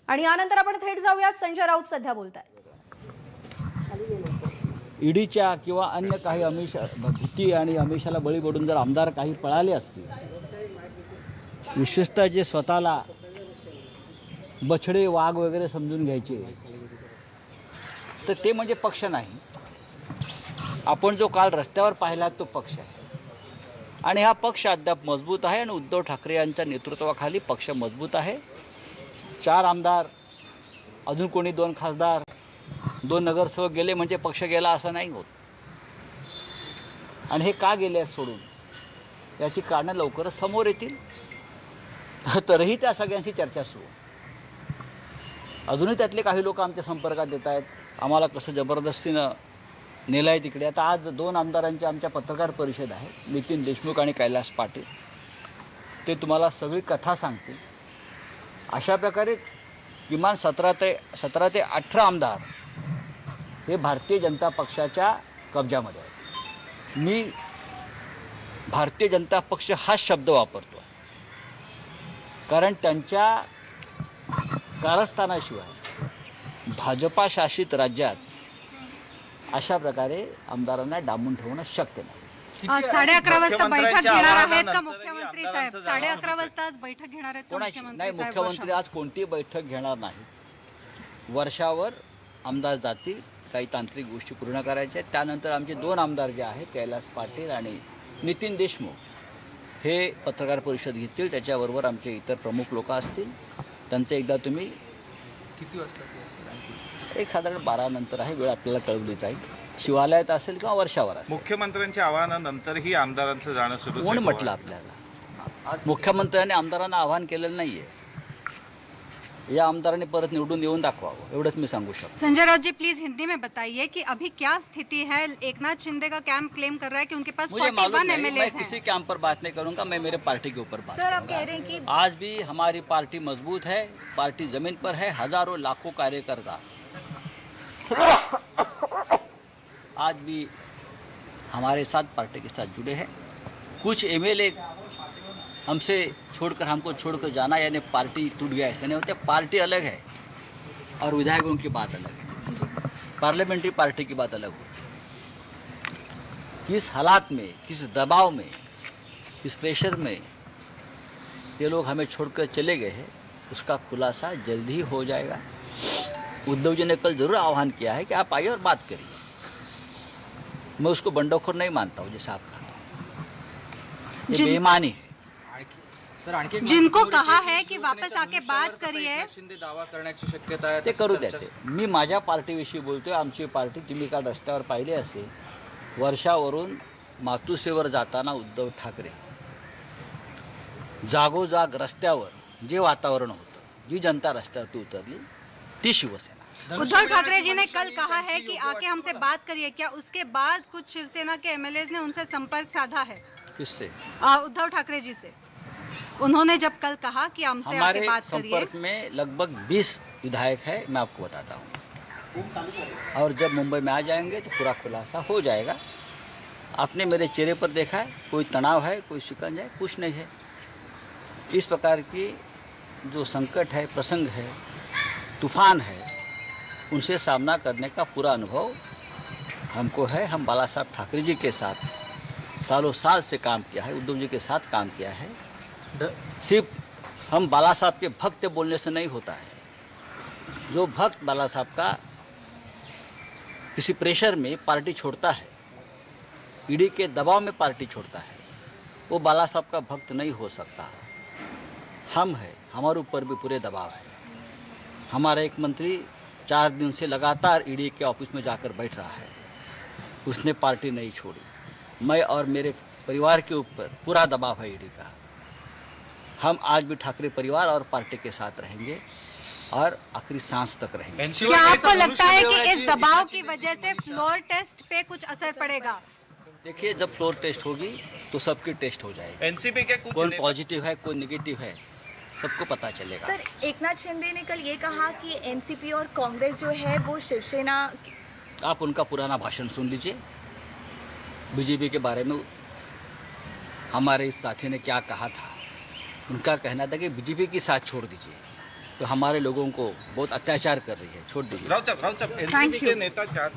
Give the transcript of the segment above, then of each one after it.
आणि यानंतर आपण थेट जाऊयात, संजय राऊत सध्या बोलतायत. ईडीच्या किंवा अन्य काही भीती आणि आमिषाला बळी पडून जर आमदार काही पळाले असतील, विशेषतः जे स्वतःला बछडे वाघ वगैरे समजून घ्यायचे, तर ते म्हणजे पक्ष नाही. आपण जो काल रस्त्यावर पाहिला तो पक्ष आहे आणि हा पक्ष अद्याप मजबूत आहे आणि उद्धव ठाकरे यांच्या नेतृत्वाखाली पक्ष मजबूत आहे. 4 आमदार, अजून कोणी 2 खासदार, 2 नगरसेवक गेले म्हणजे पक्ष गेला असं नाही होत. आणि हे का गेले आहेत सोडून, याची कारणं लवकरच समोर येतील. तरीही त्या सगळ्यांची चर्चा सुरू. अजूनही त्यातले काही लोक आमच्या संपर्कात येत आहेत, आम्हाला कसं जबरदस्तीनं नेलं आहे तिकडे. आता आज 2 आमदारांची आमच्या पत्रकार परिषद आहे, नितीन देशमुख आणि कैलास पाटील. ते तुम्हाला सगळी कथा सांगतील. अशा प्रकारे किमान 17 ते 18 आमदार हे भारतीय जनता पक्षाच्या कब्जामध्ये आहेत. मी भारतीय जनता पक्ष हा शब्द वापरतो कारण त्यांच्या कारस्थानाशिवाय भाजपा शासित राज्यात अशा प्रकारे आमदारांना डांबून ठेवणं शक्य नाही. 11:30 वाजता बैठक घेणार आहेत का मुख्यमंत्री साहेब? 11:30 वाजता आज बैठक घेणार आहेत का कोणाची नाही? मुख्यमंत्री साहेब? मुख्यमंत्री आज कोणतीही बैठक घेणार नाही. वर्षावर आमदार जातील, काही तांत्रिक गोष्टी पूर्ण करायच्या आहेत. त्यानंतर आमचे 2 आमदार जे आहेत, कैलास पाटील आणि नितीन देशमुख, हे पत्रकार परिषद घेतील. त्याच्याबरोबर आमचे इतर प्रमुख लोक असतील. त्यांचं एकदा तुम्ही किती वाजता ते असेल? एक साधारण 12 नंतर आहे, वेळ आपल्याला कळवली जाईल. शिवालयात असेल किंवा वर्षावर असेल. मुख्यमंत्र्यांच्या आवाहनानंतरही आमदारांचं जाणं सुरू कोण म्हटलं आपल्याला? मुख्यमंत्र्यांनी आमदारांना आवाहन केलेलं नाही आहे. या आमदारांनी परत निवडून येऊन दाखवावं, एवढंच मी सांगू शकतो. संजय राउत जी, प्लीज हिंदी में बताइए कि अभी क्या स्थिति है. एकनाथ शिंदे का कैंप क्लेम कर रहा है कि उनके पास मुझे मालूम 41 नहीं, मैं एमएलए किसी हैं. कैंप पर बात नहीं करूंगा. मैं मेरे पार्टी के ऊपर बात सर, आप करूंगा. कह रहे हैं कि आज भी हमारी पार्टी मजबूत है, पार्टी जमीन पर है, हजारों लाखों कार्यकर्ता आज भी हमारे साथ पार्टी के साथ जुड़े हैं. कुछ एमएलए हमसे छोड़कर, हमको छोड़कर जाना यानी पार्टी टूट गया, ऐसा नहीं होता. पार्टी अलग है और विधायकों की बात अलग है. पार्लियामेंट्री पार्टी की बात अलग होती है. किस हालात में, किस दबाव में, किस प्रेशर में ये लोग हमें छोड़कर चले गए हैं, उसका खुलासा जल्द ही हो जाएगा. उद्धव जी ने कल ज़रूर आह्वान किया है कि आप आइए और बात करिए. मैं उसको बंडखोर नहीं मानता हूँ, जैसा आप कहते हो. ये बेईमानी है. सर, आणखी एक जिनको माहिती समोर कहा येते है की की शिवसेनेच्या वापस आके धनुष्यबाणावर बात आता करिए. एकनाथ शिंदे दावा करण्याची शक्यता आहे. ते तसं करू चर्चा द्या. मी माझ्या पार्टीविषयी बोलतोय. आमची पार्टी तुम्ही काल रस्त्यावर पाहिली असेल, वर्षावरून मातोश्रीवर जाताना उद्धव ठाकरे जागोजाग रस्त्यावर जे वातावरण होतं, जी जनता रस्त्यावरती उतरली, ती शिवसेना. उद्धव ठाकरे जी ने कल कहा है कि आके हमसे बात करिए. क्या उसके बाद कुछ शिवसेना के एमएलए ने उनसे संपर्क साधा है? किससे? उद्धव ठाकरे जी से. उन्होंने जब कल कहा कि हमसे आके हमारे बात करिए. संपर्क में लगभग 20 विधायक है, मैं आपको बताता हूँ. और जब मुंबई में आ जाएंगे तो पूरा खुलासा हो जाएगा. आपने मेरे चेहरे पर देखा है, कोई तनाव है, कोई शिकंज है, कुछ नहीं है. इस प्रकार की जो संकट है, प्रसंग है, तूफान है, उनसे सामना करने का पूरा अनुभव हमको है. हम बाला साहब ठाकरे जी के साथ सालों साल से काम किया है, उद्धव जी के साथ काम किया है. सिर्फ हम बाला साहब के भक्त बोलने से नहीं होता है. जो भक्त बाला साहब का किसी प्रेशर में पार्टी छोड़ता है, ईडी के दबाव में पार्टी छोड़ता है, वो बाला साहब का भक्त नहीं हो सकता. हम है, हमारे ऊपर भी पूरे दबाव है. हमारा एक मंत्री 4 दिन से लगातार ईडी के ऑफिस में जाकर बैठ रहा है, उसने पार्टी नहीं छोड़ी. मैं और मेरे परिवार के ऊपर पूरा दबाव है ईडी का. हम आज भी ठाकरे परिवार और पार्टी के साथ रहेंगे और आखिरी सांस तक रहेंगे. क्या आपको लगता है कि इस दबाव की वजह से फ्लोर टेस्ट पे कुछ असर पड़ेगा? देखिए, जब फ्लोर टेस्ट होगी तो सबकी टेस्ट हो जाएगी. एनसीपी के कुछ कौन पॉजिटिव है, कौन नेगेटिव है, सबको पता चलेगा. सर, एकनाथ शिंदे ने कल ये कहा कि एनसीपी और कांग्रेस जो है वो शिवसेना. आप उनका पुराना भाषण सुन लीजिए. बीजेपी के बारे में हमारे इस साथी ने क्या कहा था. उनका कहना था कि बीजेपी की साथ छोड़ दीजिए, तो हमारे लोगों को बहुत अत्याचार कर रही है। छोड़ दीजिए। रावसाहेब एनसीपी के नेता चार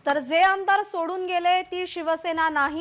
तर जे आमदार सोडून गेले ती शिवसेना नाही